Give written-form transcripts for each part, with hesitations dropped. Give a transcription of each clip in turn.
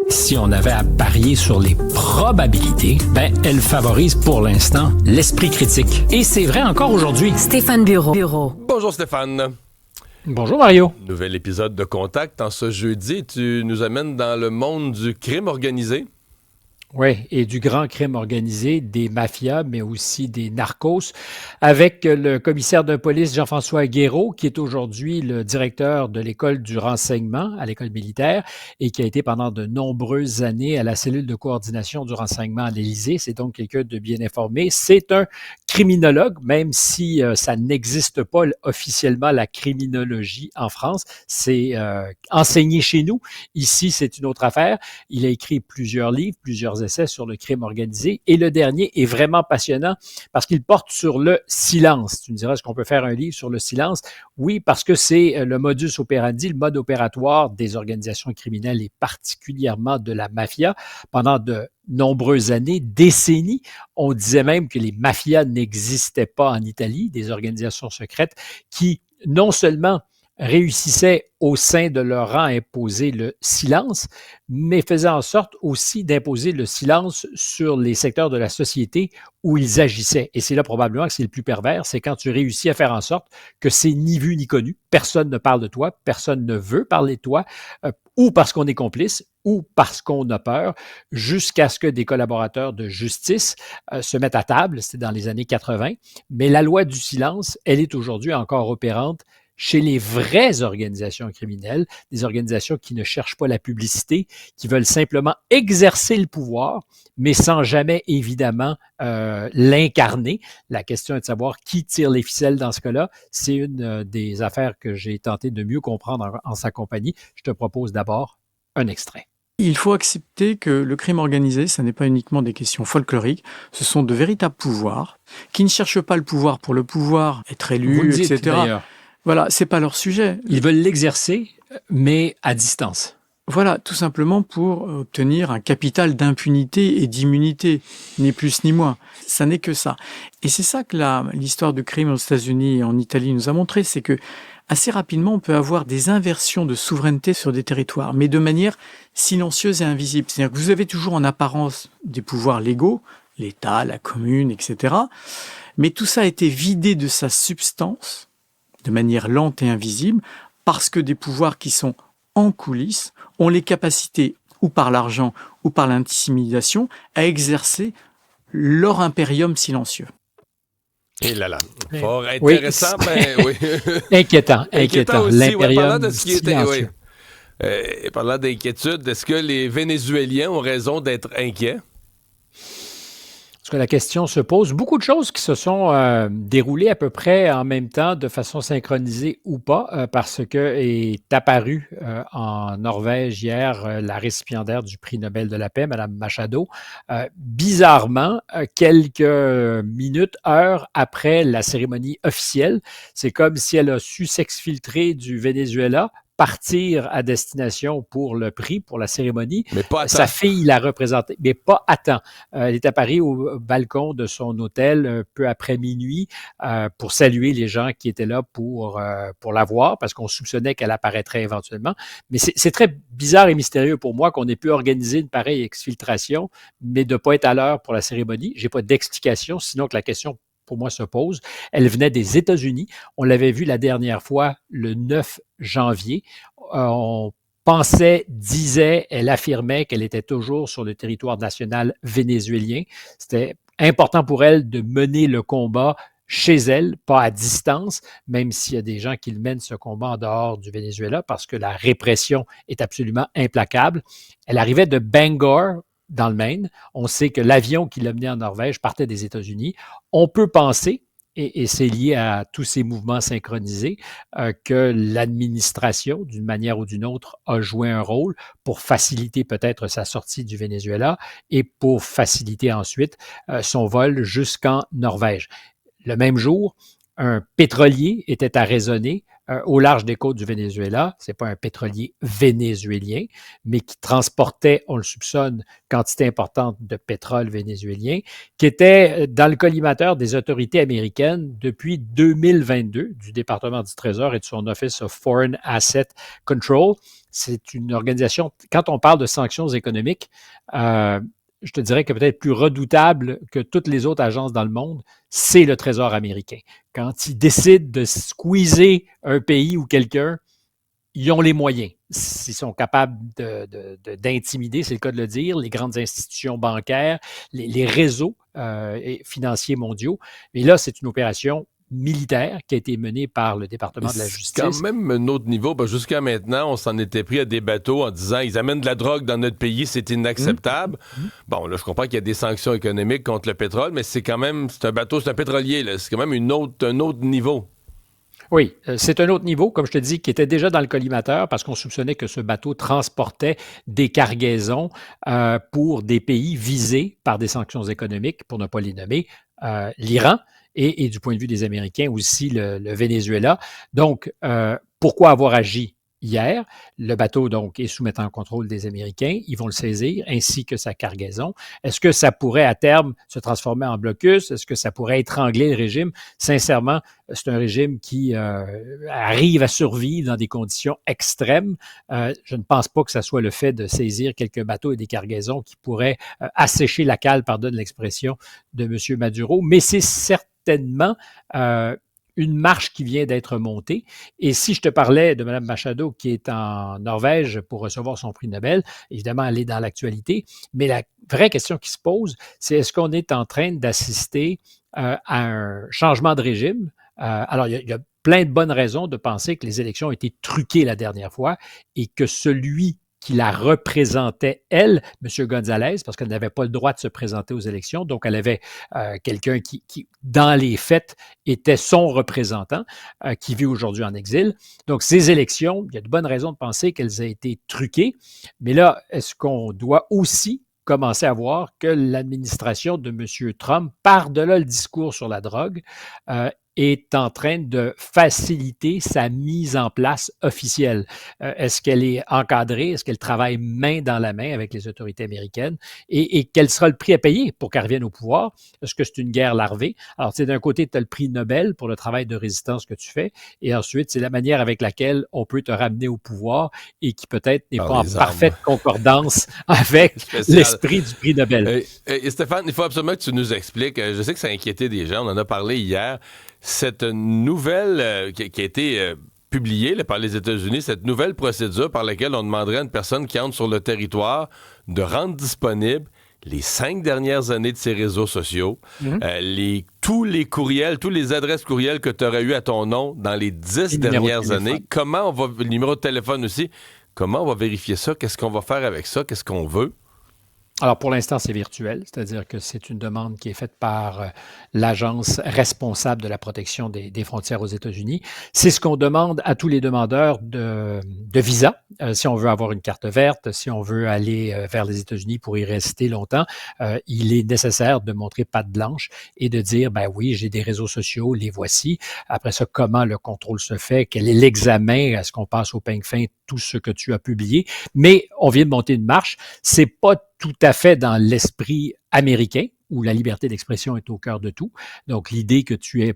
Si on avait à parier sur les probabilités, elle favorise pour l'instant l'esprit critique. Et c'est vrai encore aujourd'hui. Stéphane Bureau. Bonjour Stéphane. Bonjour Mario. Nouvel épisode de Contact. En ce jeudi, tu nous amènes dans le monde du crime organisé. Oui, et du grand crime organisé, des mafias, mais aussi des narcos, avec le commissaire de police Jean-François Guéraud, qui est aujourd'hui le directeur de l'école du renseignement à l'école militaire et qui a été pendant de nombreuses années à la cellule de coordination du renseignement à l'Élysée. C'est donc quelqu'un de bien informé. C'est un criminologue, même si ça n'existe pas officiellement la criminologie en France. C'est enseigné chez nous. Ici, c'est une autre affaire. Il a écrit plusieurs livres, plusieurs essais sur le crime organisé. Et le dernier est vraiment passionnant parce qu'il porte sur le silence. Tu me diras, est-ce qu'on peut faire un livre sur le silence? Oui, parce que c'est le modus operandi, le mode opératoire des organisations criminelles et particulièrement de la mafia. Pendant de nombreuses années, décennies, on disait même que les mafias n'existaient pas en Italie, des organisations secrètes qui non seulement réussissaient au sein de leur rang à imposer le silence, mais faisaient en sorte aussi d'imposer le silence sur les secteurs de la société où ils agissaient. Et c'est là probablement que c'est le plus pervers, c'est quand tu réussis à faire en sorte que c'est ni vu ni connu, personne ne parle de toi, personne ne veut parler de toi, ou parce qu'on est complice, ou parce qu'on a peur, jusqu'à ce que des collaborateurs de justice se mettent à table, c'était dans les années 80, mais la loi du silence, elle est aujourd'hui encore opérante chez les vraies organisations criminelles, des organisations qui ne cherchent pas la publicité, qui veulent simplement exercer le pouvoir, mais sans jamais, évidemment, l'incarner. La question est de savoir qui tire les ficelles dans ce cas-là. C'est une des affaires que j'ai tenté de mieux comprendre en sa compagnie. Je te propose d'abord un extrait. Il faut accepter que le crime organisé, ça n'est pas uniquement des questions folkloriques, ce sont de véritables pouvoirs qui ne cherchent pas le pouvoir pour le pouvoir, être élu, Vous le dites, etc. d'ailleurs. Voilà, c'est pas leur sujet. Ils veulent l'exercer, mais à distance. Voilà, tout simplement pour obtenir un capital d'impunité et d'immunité, ni plus ni moins. Ça n'est que ça. Et c'est ça que l'histoire du crime aux États-Unis et en Italie nous a montré, c'est que assez rapidement, on peut avoir des inversions de souveraineté sur des territoires, mais de manière silencieuse et invisible. C'est-à-dire que vous avez toujours en apparence des pouvoirs légaux, l'État, la commune, etc. Mais tout ça a été vidé de sa substance, de manière lente et invisible, parce que des pouvoirs qui sont en coulisses ont les capacités, ou par l'argent, ou par l'intimidation, à exercer leur impérium silencieux. Et là, fort intéressant, oui. mais oui. Inquiétant. Aussi, L'impérium parlant de ce qui était, silencieux. parlant d'inquiétude, est-ce que les Vénézuéliens ont raison d'être inquiets? Parce que la question se pose. Beaucoup de choses qui se sont déroulées à peu près en même temps, de façon synchronisée ou pas, parce que est apparue en Norvège hier la récipiendaire du prix Nobel de la paix, Mme Machado. Bizarrement, quelques minutes, heures après la cérémonie officielle, c'est comme si elle a su s'exfiltrer du Venezuela, partir à destination pour le prix, pour la cérémonie. Mais pas à temps. Sa fille l'a représentée, mais pas à temps. Elle est apparue au balcon de son hôtel peu après minuit pour saluer les gens qui étaient là pour la voir, parce qu'on soupçonnait qu'elle apparaîtrait éventuellement. Mais c'est très bizarre et mystérieux pour moi qu'on ait pu organiser une pareille exfiltration, mais de ne pas être à l'heure pour la cérémonie. Je n'ai pas d'explication, sinon que la question pour moi se pose. Elle venait des États-Unis. On l'avait vu la dernière fois le 9 janvier. On disait, elle affirmait qu'elle était toujours sur le territoire national vénézuélien. C'était important pour elle de mener le combat chez elle, pas à distance, même s'il y a des gens qui mènent ce combat en dehors du Venezuela parce que la répression est absolument implacable. Elle arrivait de Bangor, dans le Maine. On sait que l'avion qui l'a mené en Norvège partait des États-Unis. On peut penser, et c'est lié à tous ces mouvements synchronisés, que l'administration, d'une manière ou d'une autre, a joué un rôle pour faciliter peut-être sa sortie du Venezuela et pour faciliter ensuite son vol jusqu'en Norvège. Le même jour, un pétrolier était arraisonné au large des côtes du Venezuela. Ce n'est pas un pétrolier vénézuélien, mais qui transportait, on le soupçonne, quantité importante de pétrole vénézuélien, qui était dans le collimateur des autorités américaines depuis 2022, du département du Trésor et de son Office of Foreign Asset Control. c'est une organisation, quand on parle de sanctions économiques, je te dirais que peut-être plus redoutable que toutes les autres agences dans le monde, c'est le Trésor américain. Quand ils décident de squeezer un pays ou quelqu'un, ils ont les moyens. Ils sont capables d'intimider, c'est le cas de le dire, les grandes institutions bancaires, les réseaux financiers mondiaux. Mais là, c'est une opération militaire qui a été menée par le département de la justice. C'est quand même un autre niveau. Jusqu'à maintenant, on s'en était pris à des bateaux en disant ils amènent de la drogue dans notre pays, c'est inacceptable. Bon, là, je comprends qu'il y a des sanctions économiques contre le pétrole, mais c'est quand même, c'est un bateau, c'est un pétrolier, là. C'est quand même un autre niveau. Oui, c'est un autre niveau, comme je te dis, qui était déjà dans le collimateur parce qu'on soupçonnait que ce bateau transportait des cargaisons pour des pays visés par des sanctions économiques, pour ne pas les nommer, l'Iran et du point de vue des Américains aussi le Venezuela. Donc, pourquoi avoir agi hier? Le bateau, donc, est soumis en contrôle des Américains. Ils vont le saisir, ainsi que sa cargaison. Est-ce que ça pourrait, à terme, se transformer en blocus? Est-ce que ça pourrait étrangler le régime? Sincèrement, c'est un régime qui arrive à survivre dans des conditions extrêmes. Je ne pense pas que ça soit le fait de saisir quelques bateaux et des cargaisons qui pourraient assécher la cale, pardonne l'expression, de M. Maduro, mais c'est certainement une marche qui vient d'être montée. Et si je te parlais de Mme Machado qui est en Norvège pour recevoir son prix Nobel, évidemment, elle est dans l'actualité, mais la vraie question qui se pose, c'est est-ce qu'on est en train d'assister à un changement de régime? Alors, il y a plein de bonnes raisons de penser que les élections ont été truquées la dernière fois et que celui qui la représentait, elle, M. González, parce qu'elle n'avait pas le droit de se présenter aux élections, donc elle avait quelqu'un qui, dans les faits, était son représentant, qui vit aujourd'hui en exil. Donc, ces élections, il y a de bonnes raisons de penser qu'elles ont été truquées, mais là, est-ce qu'on doit aussi commencer à voir que l'administration de M. Trump, par-delà le discours sur la drogue, est en train de faciliter sa mise en place officielle. Est-ce qu'elle est encadrée? Est-ce qu'elle travaille main dans la main avec les autorités américaines? Et quel sera le prix à payer pour qu'elle revienne au pouvoir? Est-ce que c'est une guerre larvée? Alors, d'un côté, tu as le prix Nobel pour le travail de résistance que tu fais, et ensuite, c'est la manière avec laquelle on peut te ramener au pouvoir et qui peut-être n'est pas en parfaite concordance avec l'esprit du prix Nobel. Et Stéphane, il faut absolument que tu nous expliques, je sais que ça a inquiété des gens, on en a parlé hier, cette nouvelle qui a été publiée par les États-Unis, cette nouvelle procédure par laquelle on demanderait à une personne qui entre sur le territoire de rendre disponible les 5 dernières années de ses réseaux sociaux, tous les courriels, toutes les adresses courriels que tu aurais eu à ton nom dans les 10 dernières années. Comment on va, le numéro de téléphone aussi, comment on va vérifier ça? Qu'est-ce qu'on va faire avec ça? Qu'est-ce qu'on veut? Alors, pour l'instant, c'est virtuel, c'est-à-dire que c'est une demande qui est faite par l'agence responsable de la protection des frontières aux États-Unis. C'est ce qu'on demande à tous les demandeurs de visa. Si on veut avoir une carte verte, si on veut aller vers les États-Unis pour y rester longtemps, il est nécessaire de montrer patte blanche et de dire, ben oui, j'ai des réseaux sociaux, les voici. Après ça, comment le contrôle se fait? Quel est l'examen? Est-ce qu'on passe au peigne fin tout ce que tu as publié? Mais on vient de monter une marche. C'est pas tout à fait dans l'esprit américain, où la liberté d'expression est au cœur de tout. Donc, l'idée que tu aies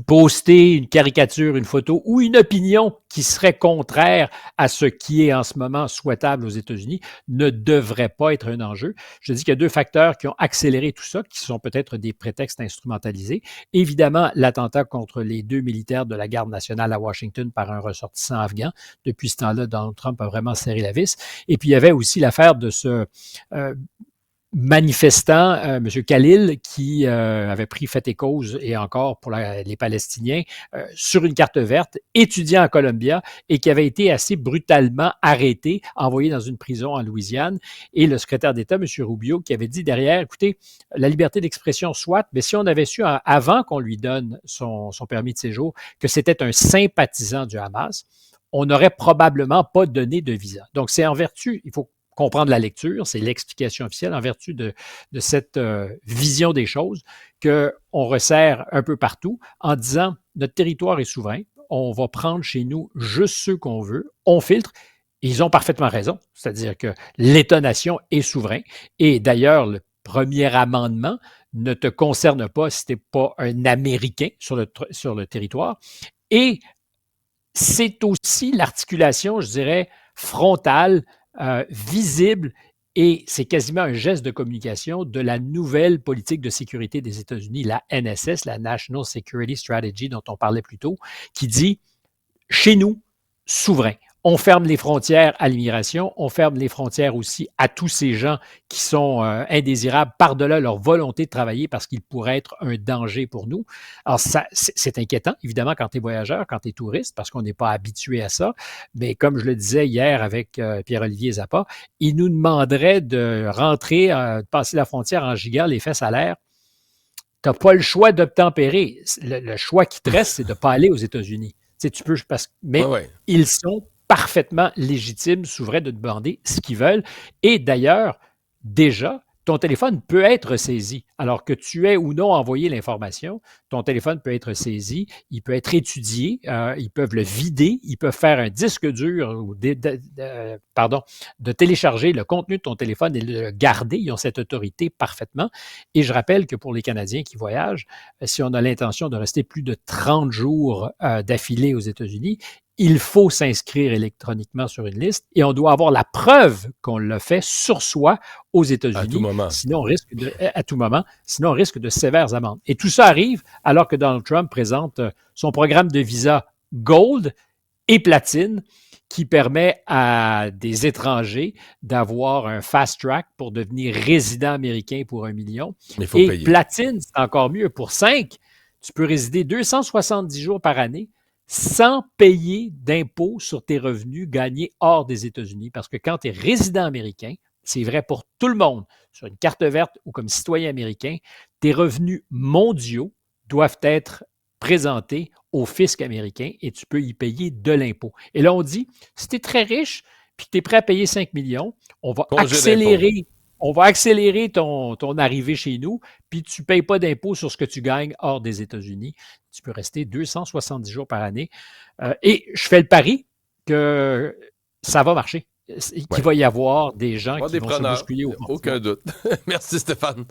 posté une caricature, une photo ou une opinion qui serait contraire à ce qui est en ce moment souhaitable aux États-Unis ne devrait pas être un enjeu. Je dis qu'il y a 2 facteurs qui ont accéléré tout ça, qui sont peut-être des prétextes instrumentalisés. Évidemment, l'attentat contre les 2 militaires de la Garde nationale à Washington par un ressortissant afghan. Depuis ce temps-là, Donald Trump a vraiment serré la vis. Et puis, il y avait aussi l'affaire de ce manifestant, M. Khalil, qui avait pris fait et cause, et encore pour les Palestiniens, sur une carte verte, étudiant à Columbia, et qui avait été assez brutalement arrêté, envoyé dans une prison en Louisiane. Et le secrétaire d'État, M. Rubio, qui avait dit derrière, écoutez, la liberté d'expression soit, mais si on avait su avant qu'on lui donne son permis de séjour que c'était un sympathisant du Hamas, on n'aurait probablement pas donné de visa. Donc, c'est en vertu, il faut comprendre la lecture, c'est l'explication officielle en vertu de cette vision des choses qu'on resserre un peu partout en disant notre territoire est souverain, on va prendre chez nous juste ceux qu'on veut, on filtre. Ils ont parfaitement raison, c'est-à-dire que l'État-nation est souverain. Et d'ailleurs, le premier amendement ne te concerne pas si tu n'es pas un Américain sur le territoire. Et c'est aussi l'articulation, je dirais, frontale, visible, et c'est quasiment un geste de communication de la nouvelle politique de sécurité des États-Unis, la NSS, la National Security Strategy dont on parlait plus tôt, qui dit, chez nous, souverain. On ferme les frontières à l'immigration, on ferme les frontières aussi à tous ces gens qui sont indésirables par-delà leur volonté de travailler parce qu'ils pourraient être un danger pour nous. Alors, ça, c'est inquiétant, évidemment, quand tu es voyageur, quand tu es touriste, parce qu'on n'est pas habitué à ça. Mais comme je le disais hier avec Pierre-Olivier Zappa, il nous demanderait de rentrer, de passer la frontière en giga, les fesses à l'air. Tu n'as pas le choix d'obtempérer. Le choix qui te reste, c'est de ne pas aller aux États-Unis. Tu sais, tu peux, mais ils sont parfaitement légitimes, souverains de demander ce qu'ils veulent. Et d'ailleurs, déjà, ton téléphone peut être saisi. Alors que tu aies ou non envoyé l'information, ton téléphone peut être saisi, il peut être étudié, ils peuvent le vider, ils peuvent faire un disque dur de télécharger le contenu de ton téléphone et le garder. Ils ont cette autorité parfaitement. Et je rappelle que pour les Canadiens qui voyagent, si on a l'intention de rester plus de 30 jours d'affilée aux États-Unis, il faut s'inscrire électroniquement sur une liste et on doit avoir la preuve qu'on l'a fait sur soi aux États-Unis. À tout moment. Sinon, on risque de sévères amendes. Et tout ça arrive alors que Donald Trump présente son programme de visa Gold et Platine qui permet à des étrangers d'avoir un fast track pour devenir résident américain pour 1 million. Et payer. Platine, c'est encore mieux. Pour 5, tu peux résider 270 jours par année sans payer d'impôts sur tes revenus gagnés hors des États-Unis. Parce que quand tu es résident américain, c'est vrai pour tout le monde, sur une carte verte ou comme citoyen américain, tes revenus mondiaux doivent être présentés au fisc américain et tu peux y payer de l'impôt. Et là, on dit, si tu es très riche puis que tu es prêt à payer 5 millions, on va accélérer ton arrivée chez nous, puis tu ne payes pas d'impôt sur ce que tu gagnes hors des États-Unis. Tu peux rester 270 jours par année. Et je fais le pari que ça va marcher. Qu'il va y avoir des gens qui vont se bousculer au portillon. Aucun doute. Merci Stéphane.